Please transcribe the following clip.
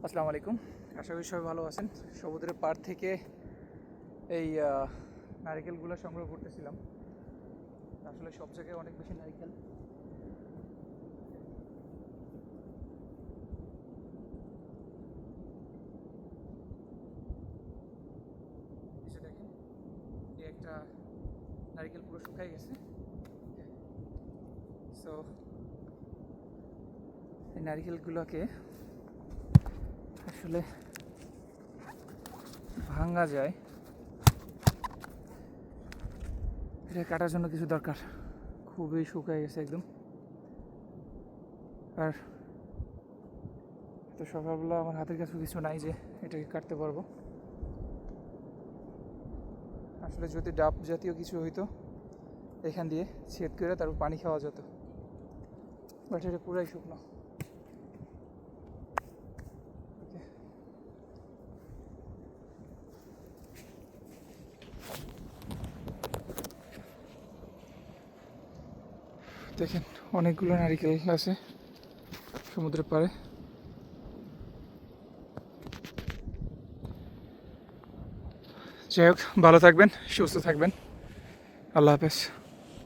আসসালামু আলাইকুম। আশা করি সবাই ভালো আছেন। সমুদ্রের পাড় থেকে এই নারকেলগুলো সংগ্রহ করতেছিলাম। আসলে সব জায়গায় অনেক বেশি নারকেল। এসে দেখেন, এই একটা নারকেল পুরো শুকাই গেছে। সো এই নারকেলগুলোকে আসলে ভাঙা যায়, এটা কাটার জন্য কিছু দরকার। খুবই শুকায় গেছে একদম। আর তো সকালবেলা আমার হাতের কাছে কিছু নাই যে এটাকে কাটতে পারবো। আসলে যদি ডাব জাতীয় কিছু হইতো এখান দিয়ে ছেদ করে তারপর পানি খাওয়া যেত, বাট এটা পুরাই শুকনো। দেখেন, অনেকগুলো নারিকেল আছে সমুদ্রের পাড়ে। যাই হোক, ভালো থাকবেন, সুস্থ থাকবেন। আল্লাহ হাফেজ।